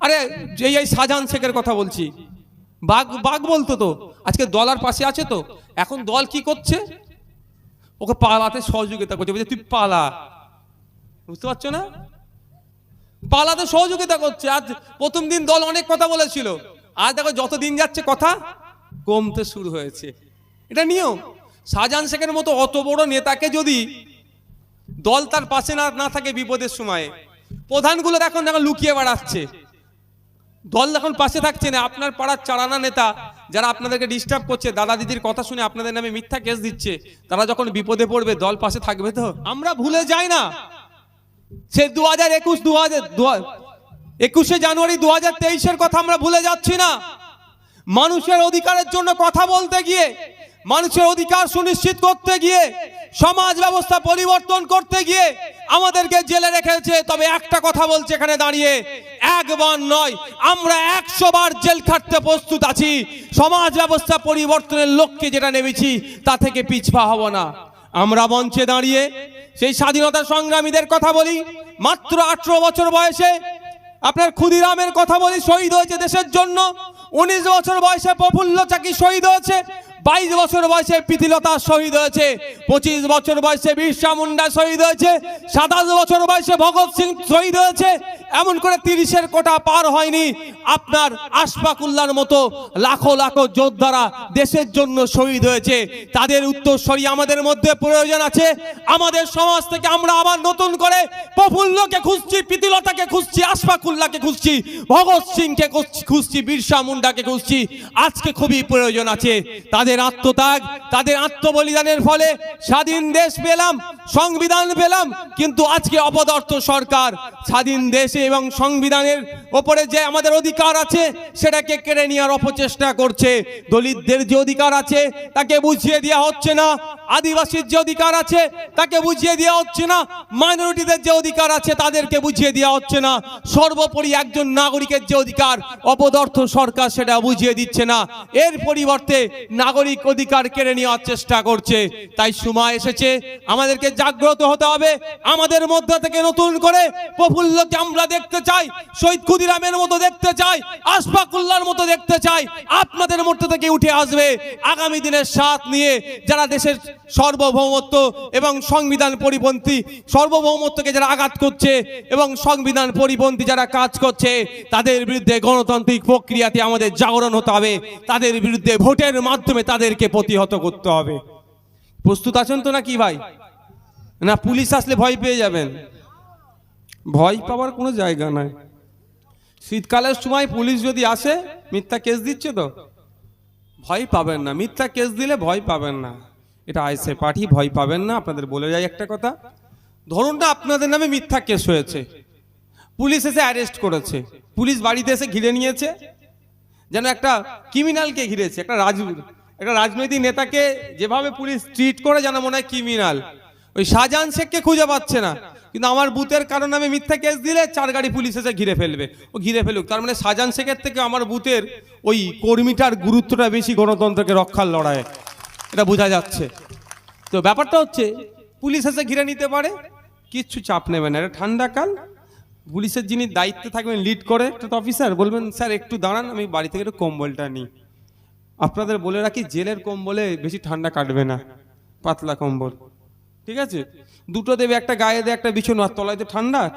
আরে এই শাহজাহান শেখের কথা বলছি, বাঘ বাঘ বলতো তো, আজকে দলার পাশে আছে তো। এখন দল কি করছে, ওকে পালাতে সহযোগিতা করছে, বলছে তুই পালা। বুঝতে পারছো না, পালাতে সহযোগিতা করছে। আজ প্রথম দিন দল অনেক কথা বলেছিল, আজ দেখো যত দিন যাচ্ছে কথা কমতে শুরু হয়েছে। এটা নিয়ম। শাহজাহান শেখের মতো অত বড় নেতাকে যদি দল তার পাশে না থাকে বিপদের সময়ে, প্রধানগুলো এখন লুকিয়ে বেড়াচ্ছে, দল এখন পাশে থাকছে না। আপনার পাড়ার চারানা নেতা যারা আপনাদেরকে ডিস্টার্ব করছে, দাদা দিদির কথা শুনে আপনাদের নামে মিথ্যা কেস দিচ্ছে, তারা যখন বিপদে পড়বে দল পাশে থাকবে তো? আমরা ভুলে যাই না সে 21শে জানুয়ারি 2023-এর কথা আমরা ভুলে যাচ্ছি না। মানুষের অধিকারের জন্য কথা বলতে গিয়ে, মানুষের অধিকার সুনিশ্চিত করতে গিয়ে, সমাজ ব্যবস্থা পরিবর্তন করতে গিয়ে আমাদেরকে জেলে রেখেছে। তবে একটা কথা বলছে এখানে দাঁড়িয়ে, একবার নয়, আমরা 100 বার জেল খাটতে প্রস্তুত আছি। সমাজ ব্যবস্থা পরিবর্তনের লক্ষ্যে যেটা নেমেছি তা থেকে পিছপা হব না। আমরা মঞ্চে দাঁড়িয়ে সেই স্বাধীনতা সংগ্রামীদের কথা বলি, মাত্র 18 বছর বয়সে আপনার ক্ষুদিরামের কথা বলি, শহীদ হয়েছে দেশের জন্য। 19 বছর বয়সে প্রফুল্ল চাকি শহীদ হয়েছে, 22 বছর বয়সে প্রীতিলতা শহীদ হয়েছে, 25 বছর বয়সে বিরসা মুন্ডা শহীদ হয়েছে, 27 বছর বয়সে ভগৎ সিং শহীদ হয়েছে। এমন করে 30-এর কোটা পার হয়নি, আপনার আশফাকুল্লাহর মতো লাখো লাখো যোদ্ধারা দেশের জন্য শহীদ হয়েছে। তাদের উত্তরসূরি আমাদের মধ্যে প্রয়োজন আছে। আমাদের সমাজ থেকে আমরা আবার নতুন করে প্রফুল্লকে খুঁজছি, প্রীতিলতাকে খুঁজছি, আশফাকুল্লাহকে খুঁজছি, ভগৎ সিংকে খুঁজছি, বিরসা মুন্ডাকে খুঁজছি। আজকে খুবই প্রয়োজন আছে। তাদের আত্মত্যাগ, তাদের আত্মবলিদানের ফলে স্বাধীন দেশ পেলাম, সংবিধান পেলাম। কিন্তু আজকে অপদার্থ সরকার স্বাধীন দেশে এবং সংবিধানের ওপরে যে আমাদের অধিকার আছে সেটাকে কেড়ে নেওয়ার অপচেষ্টা করছে। দলিতদের যে অধিকার আছে তাকে বুঝিয়ে দেওয়া হচ্ছে না, আদিবাসীর যে অধিকার আছে তাকে বুঝিয়ে দেওয়া হচ্ছে না, মাইনরিটিদের যে অধিকার আছে তাদেরকে বুঝিয়ে দেওয়া হচ্ছে না। সর্বোপরি একজন নাগরিকের যে অধিকার অপদার্থ সরকার সেটা বুঝিয়ে দিচ্ছে না। এর পরিবর্তে নাগরিক অধিকার কেড়ে নেওয়ার চেষ্টা করছে। তাই সময় এসেছে আমাদেরকে জাগ্রত হতে হবে। আমাদের মধ্য থেকে নতুন করে প্রফুল্লকে আমরা দেখতে চাই, শহীদ ক্ষুদিরামের মতো দেখতে চাই, আশফাকুল্লাহর মতো দেখতে চাই। আপনাদের মধ্য থেকে উঠে আসবে আগামী দিনের সাথ নিয়ে যারা দেশের সার্বভৌমত্ব এবং সংবিধান পরিপন্থী, সার্বভৌমত্বকে যারা আঘাত করছে এবং সংবিধান পরিপন্থী যারা কাজ করছে, তাদের বিরুদ্ধে গণতান্ত্রিক প্রক্রিয়াতে আমাদের জাগরণ হতে হবে। তাদের বিরুদ্ধে ভোটের মাধ্যমে তাদেরকে প্রতিহত করতে হবে। প্রস্তুত আছেন তো নাকি ভাই? না পুলিশ আসলে ভয় পেয়ে যাবেন? ভয় পাওয়ার কোনো জায়গা নাই। শীতকালের সময় পুলিশ যদি আসে, মিথ্যা কেস দিচ্ছে তো ভয় পাবেন না। মিথ্যা কেস দিলে ভয় পাবেন না, এটা আইসে পার্টি, ভয় পাবেন না। আপনাদের বলে যাই একটা কথা, ধরুন না আপনাদের নামে মিথ্যা কেস হয়েছে, পুলিশ এসে অ্যারেস্ট করেছে, পুলিশ বাড়িতে এসে ঘিরে নিয়েছে, যেন একটা ক্রিমিনালকে ঘিরেছে, একটা রাজনৈতিক নেতাকে যেভাবে পুলিশ ট্রিট করে যেন মনে হয় ক্রিমিনাল। ওই শাহজাহান শেখকে খুঁজে পাচ্ছে না, কিন্তু আমার বুথের কারণে আমি মিথ্যা কেস দিলে 4 গাড়ি পুলিশ এসে ঘিরে ফেলবে। ও ঘিরে ফেলুক, তার মানে শাহজাহান শেখের থেকে আমার বুথের ওই কর্মীটার গুরুত্বটা বেশি গণতন্ত্রকে রক্ষার লড়াইয়ে, এটা বোঝা যাচ্ছে। তো ব্যাপারটা হচ্ছে পুলিশ এসে ঘিরে নিতে পারে, কিচ্ছু চাপ নেবে না। এটা ঠান্ডা কাল, পুলিশের যিনি দায়িত্বে থাকবেন লিড করে একটা অফিসার, বলবেন স্যার একটু দাঁড়ান, আমি বাড়ি থেকে একটু কম্বলটা নিই। আপনাদের বলে রাখি, জেলের কম্বলে বেশি ঠান্ডা কাটবে না, পাতলা কম্বল, ঠিক আছে? দুটো দেবে, একটা গায়ে দেবে, একটা বিছানো, আর তলায়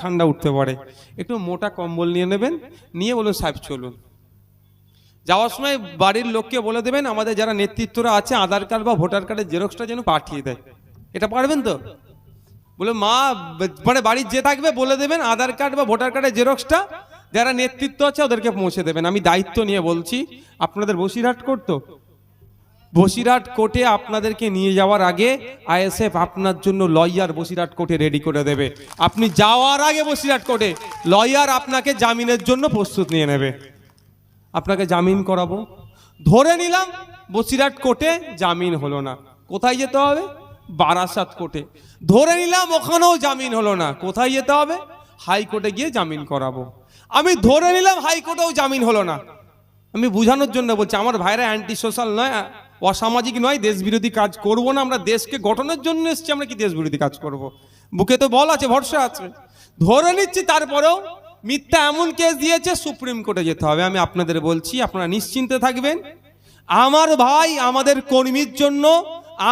ঠান্ডা উঠতে পারে। একটু মোটা কম্বল নিয়ে নেবেন, নিয়ে বলুন সাহেব চলুন। যাওয়ার সময় বাড়ির লোককে বলে দেবেন আমাদের যারা নেতৃত্বরা আছে আধার কার্ড বা ভোটার কার্ডের জেরক্সটা যেন পাঠিয়ে দেয়। এটা পারবেন তো? বলে মা মানে বাড়ির যে থাকবে বলে দেবেন আধার কার্ড বা ভোটার কার্ডের জেরক্সটা যারা নেতৃত্ব আছে ওদেরকে পৌঁছে দেবেন। আমি দায়িত্ব নিয়ে বলছি। আপনাদের বসিরহাট কোর্ট তো, বসিরহাট কোর্টে আপনাদেরকে নিয়ে যাওয়ার আগে আইএসএফ আপনার জন্য লয়ার বসিরহাট কোর্টে রেডি করে দেবে। আপনি যাওয়ার আগে বসিরহাট কোর্টে লয়ার আপনাকে জামিনের জন্য প্রস্তুত নিয়ে নেবে। আপনাকে জামিন করাবো। ধরে নিলাম বসিরহাট কোর্টে জামিন হলো না, কোথায় যেতে হবে? বারাসাত কোর্টে। ধরে নিলাম ওখানেও জামিন হলো না, কোথায় যেতে হবে? হাইকোর্টে গিয়ে জামিন করাবো। আমি ধরে নিলাম হাইকোর্টেও জামিন হলো না, আমি বোঝানোর জন্য বলছি আমার ভাইরা অ্যান্টি সোশ্যাল নয়, অসামাজিক নয়, দেশ বিরোধী কাজ করব না। আমরা দেশকে গঠনের জন্য এসেছি, আমরা কি দেশ বিরোধী কাজ করব? বুকে তো বল আছে, ভরসা আছে। ধরে নিচ্ছি তারপরেও মিথ্যা এমন কেস দিয়েছে সুপ্রিম কোর্টে যেতে হবে। আমি আপনাদের বলছি, আপনারা নিশ্চিন্তে থাকবেন। আমার ভাই, আমাদের কর্মীর জন্য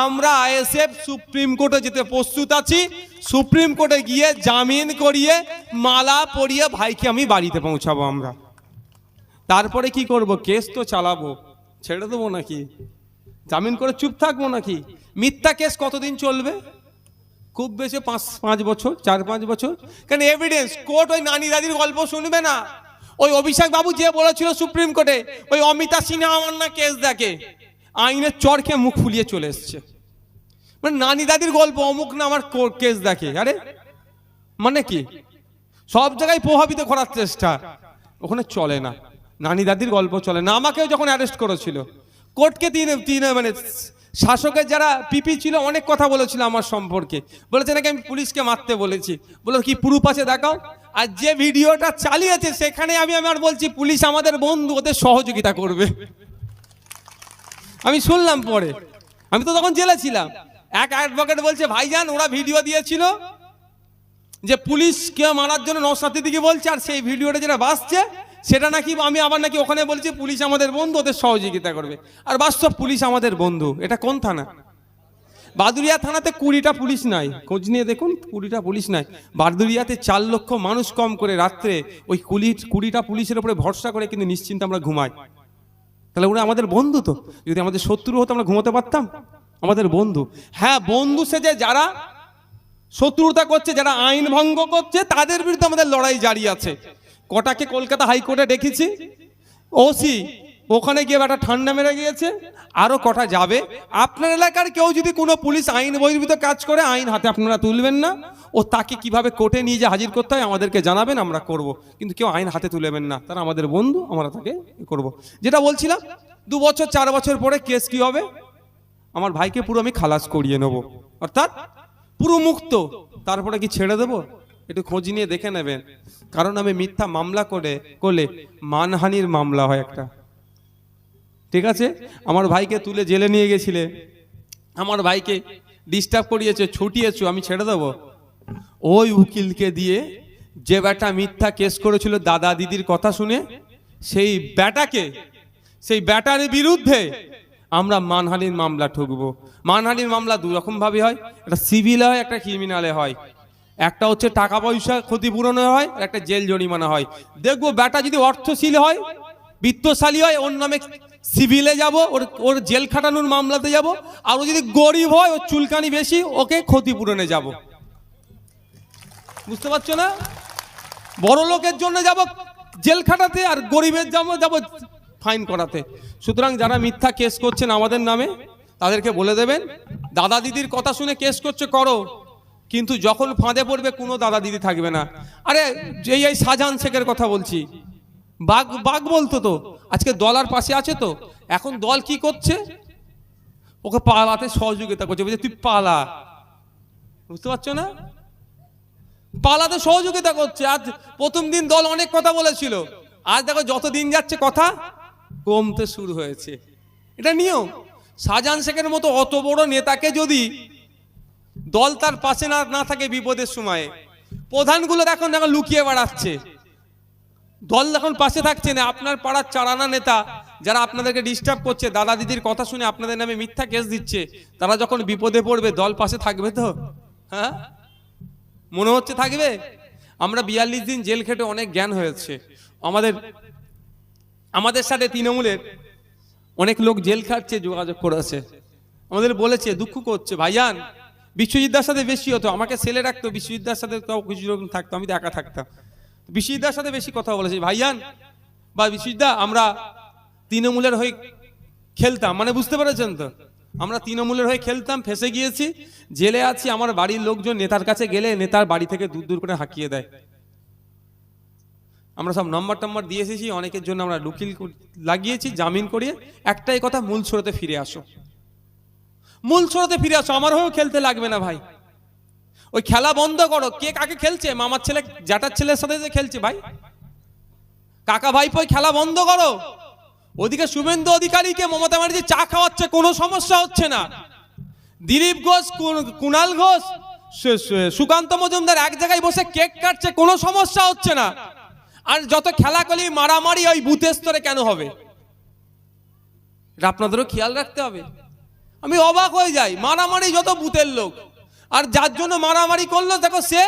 আমরা আইএসএফ সুপ্রিম কোর্টে যেতে প্রস্তুত আছি। সুপ্রিম কোর্টে গিয়ে জামিন করিয়ে মালা পরিয়ে ভাইকে আমি বাড়িতে পৌঁছাবো আমরা। তারপরে কি করব? কেস তো চালাবো, ছেড়ে দেবো নাকি? জামিন করে চুপ থাকবো নাকি? মিথ্যা কেস কতদিন চলবে? খুব বেশি 5 বছর, 4-5 বছর। কেন এভিডেন্স? কোর্ট ওই নানি দাদির গল্প শুনবে না। ওই অভিষেক বাবু যে বলেছিল সুপ্রিম কোর্টে, ওই অমিতা সিনহা আমার না কেস দেখে, আইনের চর খেয়ে মুখ ফুলিয়ে চলে এসছে। মানে নানি দাদির গল্প, অমুক না আমার কেস দেখে। আরে মানে কি? সব জায়গায় প্রভাবিত করার চেষ্টা, ওখানে চলে না। নানি দাদির গল্প চলে না। আমাকেও যখন অ্যারেস্ট করেছিল, কোর্টকে তিন মানে শাসকের যারা পিপি ছিল অনেক কথা বলেছিল আমার সম্পর্কে, বলেছে নাকি আমি পুলিশকে মারতে বলেছি। বলে কি প্রুফ আছে দেখাও। আর যে ভিডিওটা চালিয়েছে সেখানে আমি আমার বলছি পুলিশ আমাদের বন্ধু, ওদের সহযোগিতা করবে। আমি শুনলাম পরে, আমি তো তখন জেলে ছিলাম। এক অ্যাডভোকেট বলছে ভাইজান ওরা ভিডিও দিয়েছিল যে পুলিশকে মারার জন্য নওশাদ সিদ্দিকী বলছে, আর সেই ভিডিওটা যেটা বাসছে সেটা নাকি আমি আবার নাকি ওখানে বলছি পুলিশ আমাদের বন্ধু, ওদের সহযোগিতা করবে। আর বাস্তব পুলিশ আমাদের বন্ধু। এটা কোন থানা? বাদুরিয়া থানাতে 20টা পুলিশ নাই, খোঁজ নিয়ে দেখুন 20টা পুলিশ নাই। বাদুরিয়াতে 4 লক্ষ মানুষ কম করে রাত্রে ওই 20টা পুলিশের উপরে ভরসা করে কিন্তু নিশ্চিন্তে আমরা ঘুমাই। তাহলে ওরা আমাদের বন্ধু। তো যদি আমাদের শত্রু হতো আমরা ঘুমোতে পারতাম? আমাদের বন্ধু। হ্যাঁ, বন্ধু সেজে যারা শত্রুতা করছে, যারা আইন ভঙ্গ করছে, তাদের বিরুদ্ধে আমাদের লড়াই জারি আছে। কটাকে কলকাতা হাইকোর্টে দেখেছি, ওসি ওখানে গিয়ে একটা ঠান্ডা মেরে গিয়েছে, আরো কটা যাবে। আপনার এলাকার কেউ যদি কোনো পুলিশ আইন বহির্ভূত কাজ করে, আইন হাতে আপনারা তুলবেন না। ও তাকে কিভাবে কোর্টে নিয়ে যে হাজির করতে হয় আমাদেরকে জানাবেন, আমরা করব। কিন্তু কেউ আইন হাতে তুলবেন না, তারা আমাদের বন্ধু, আমরা তাকে করব। যেটা বলছিলাম, 2 বছর 4 বছর পরে কেস কি হবে? আমার ভাইকে পুরো আমি খালাস করিয়ে নেব, অর্থাৎ পুরো মুক্ত। তারপরে কি ছেড়ে দেবো? একটু খোঁজ নিয়ে দেখে নেবেন। কারণ আমি মিথ্যা মামলা করলে মানহানির মামলা হয় একটা, ঠিক আছে? আমার ভাইকে তুলে জেলে নিয়ে গেছিলে, আমার ভাইকে ডিস্টার্ব করিয়েছে, ছুটিয়েছো, আমি ছেড়ে দেবো? ওই উকিলকে দিয়ে যে ব্যাটা মিথ্যা কেস করেছিল দাদা দিদির কথা শুনে, সেই ব্যাটার বিরুদ্ধে আমরা মানহানির মামলা ঠুকবো। মানহানির মামলা 2 রকম ভাবে হয়, একটা সিভিল হয়, একটা ক্রিমিনালে হয়। একটা হচ্ছে টাকা পয়সা ক্ষতিপূরণে হয়, আর একটা জেল জরিমানা হয়। দেখবো ব্যাটা যদি অর্থশীল হয়, বিত্তশালী হয়, ওর নামে সিভিলে যাব, ওর জেল খাটানোর মামলাতে যাব। আর ও যদি গরিব হয়, ওর চুলকানি বেশি, ওকে ক্ষতিপূরণে যাব। বুঝতে পারছো না? বড় লোকের জন্য যাব জেল খাটাতে, আর গরিবের যাব ফাইন করাতে। সুতরাং যারা মিথ্যা কেস করছেন আমাদের নামে, তাদেরকে বলে দেবেন দাদা দিদির কথা শুনে কেস করছে করো, কিন্তু যখন ফাঁদে পড়বে কোনো দাদা দিদি থাকবে না। আরে এই শাহজাহান শেখের কথা বলছি, বাঘ বলতো তো, আজকে দল আর পাশে আছে তো। এখন দল কি করছে? ওকে পালাতে সহযোগিতা করছে, বলছে তুই পালা। বুঝতে পারছো না? পালাতে সহযোগিতা করছে। আজ প্রথম দিন দল অনেক কথা বলেছিল, আজ দেখো যত দিন যাচ্ছে কথা কমতে শুরু হয়েছে। এটা নিয়ম। শাহজাহান শেখের মতো অত বড় নেতাকে যদি দল তার পাশে না থাকে বিপদের সময়ে, প্রধানগুলো এখন লুকিয়ে বেড়াচ্ছে, দল এখন পাশে থাকছে না। আপনার পাড়ার চারানা নেতা যারা আপনাদেরকে ডিস্টার্ব করছে, দাদা দিদির কথা শুনে আপনাদের নামে মিথ্যা কেস দিচ্ছে, তারা যখন বিপদে পড়বে দল পাশে থাকবে তো? হ্যাঁ, মনে হচ্ছে থাকবে? আমরা 42 দিন জেল খেটে অনেক জ্ঞান হয়েছে আমাদের সাথে। তৃণমূলের অনেক লোক জেল খাটছে, যোগাযোগ করেছে, আমাদের বলেছে, দুঃখ করছে ভাইজান বিশ্বজিৎদার সাথে বেশি হতো, আমাকে সেলে রাখতো, বিশ্বজিৎদার সাথে কিছু রকম থাকতো, আমি তো একা থাকতাম। বিশ্বজিৎদার সাথে বেশি কথা বলেছে ভাইজান বা বিশ্বজিৎদা, আমরা তৃণমূলের হয়ে খেলতাম, মানে বুঝতে পেরেছেন তো, আমরা তৃণমূলের হয়ে খেলতাম, ফেসে গিয়েছি, জেলে আছি। আমার বাড়ির লোকজন নেতার কাছে গেলে নেতার বাড়ি থেকে দূর দূর করে হাঁকিয়ে দেয়। আমরা সব নম্বর দিয়ে এসেছি, অনেকের জন্য আমরা উকিল লাগিয়েছি, জামিন করিয়ে। একটাই কথা, মূল স্রোতে ফিরে আসো, মূল স্রোতে ফিরে আসো। আমার হয়েও খেলতে লাগবে না ভাই, ওই খেলা বন্ধ করো। কে কাকে খেলছে? মামার ছেলে জ্যাঠার ছেলের সাথে যে খেলছে ভাই, কাকা ভাইপো, খেলা বন্ধ করো। ওদিকে শুভেন্দু অধিকারীকে মমতা ব্যানার্জি চা খাওয়াচ্ছে, কোনো সমস্যা হচ্ছে না। দিলীপ ঘোষ, কুণাল ঘোষ, সুকান্ত মজুমদার এক জায়গায় বসে কেক কাটছে, কোনো সমস্যা হচ্ছে না। আর যত খেলাকলি মারামারি ওই বুথের স্তরে কেন হবে, এটা আপনাদেরও খেয়াল রাখতে হবে। আমি অবাক হয়ে যাই, মারামারি যত বুথের লোক, আর যার জন্য মারামারি করলো দেখো সে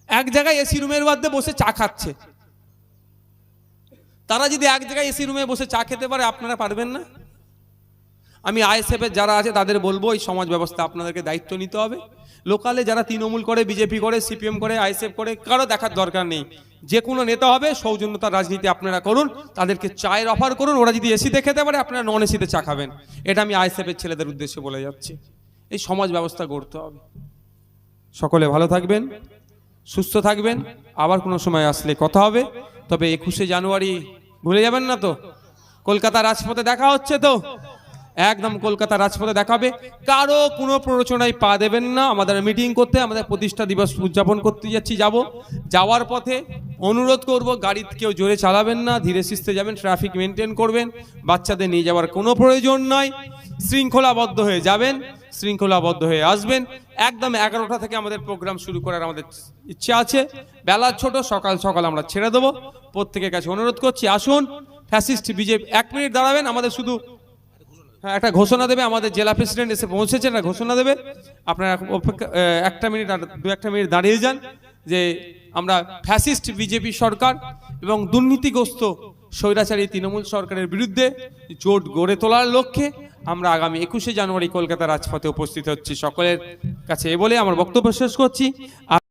এক জায়গায় এসি রুমের মধ্যে বসে চা খাচ্ছে। তারা যদি এক জায়গায় এসি রুমে বসে চা খেতে পারে, আপনারা পারবেন না? আমি আইএসএফ এর যারা আছে তাদের বলবো এই সমাজ ব্যবস্থা আপনাদেরকে দায়িত্ব নিতে হবে। লোকালে যারা তৃণমূল করে, বিজেপি করে, সিপিএম করে, আইএসএফ করে, কারো দেখার দরকার নেই। যে কোনো নেতা হবে, সৌজন্যতার রাজনীতি আপনারা করুন, তাদেরকে চায়ের অফার করুন। ওরা যদি এসিতে খেতে পারে, আপনারা নন এসিতে চা খাবেন। এটা আমি আইএসএফ এর ছেলেদের উদ্দেশ্যে বলে যাচ্ছি। এই সমাজ ব্যবস্থা গড়তে হবে। সকলে ভালো থাকবেন, সুস্থ থাকবেন। আবার কোনো সময় আসলে কথা হবে। তবে 21শে জানুয়ারি ভুলে যাবেন না তো? কলকাতা রাজপথে দেখা হচ্ছে তো? একদম কলকাতা রাজপথে দেখাবে। কারো কোনো প্ররোচনায় পা দেবেন না। আমাদের মিটিং করতে, আমাদের প্রতিষ্ঠা দিবস উদযাপন করতে যাচ্ছি, যাওয়ার পথে অনুরোধ করব, গাড়ি কেউ জোরে চালাবেন না, ধীরে সুস্থে যাবেন, ট্রাফিক মেনটেন করবেন। বাচ্চাদের নিয়ে যাওয়ার কোনো প্রয়োজন নয়। শৃঙ্খলাবদ্ধ হয়ে যাবেন, শৃঙ্খলাবদ্ধ হয়ে আসবেন। একদম 11টা থেকে আমাদের প্রোগ্রাম শুরু করার আমাদের ইচ্ছা আছে। বেলা ছোট, সকাল সকাল আমরা ছেড়ে দেবো। প্রত্যেকের কাছে অনুরোধ করছি, আসুন। ফ্যাসিস্ট বিজেপি 1 মিনিট দাঁড়াবেন, আমাদের শুধু একটা ঘোষণা দেবে। আমাদের জেলা প্রেসিডেন্ট এসে পৌঁছেছেন, একটা ঘোষণা দেবে। আপনারা অপেক্ষা 1 মিনিট আর 2-1 মিনিট দাঁড়িয়ে যান। যে আমরা ফ্যাসিস্ট বিজেপি সরকার এবং দুর্নীতিগ্রস্ত স্বৈরাচারী তৃণমূল সরকারের বিরুদ্ধে জোট গড়ে তোলার লক্ষ্যে আমরা আগামী 21শে জানুয়ারি কলকাতা রাজপথে উপস্থিত হচ্ছি। সকলের কাছে এ বলে আমার বক্তব্য শেষ করছি।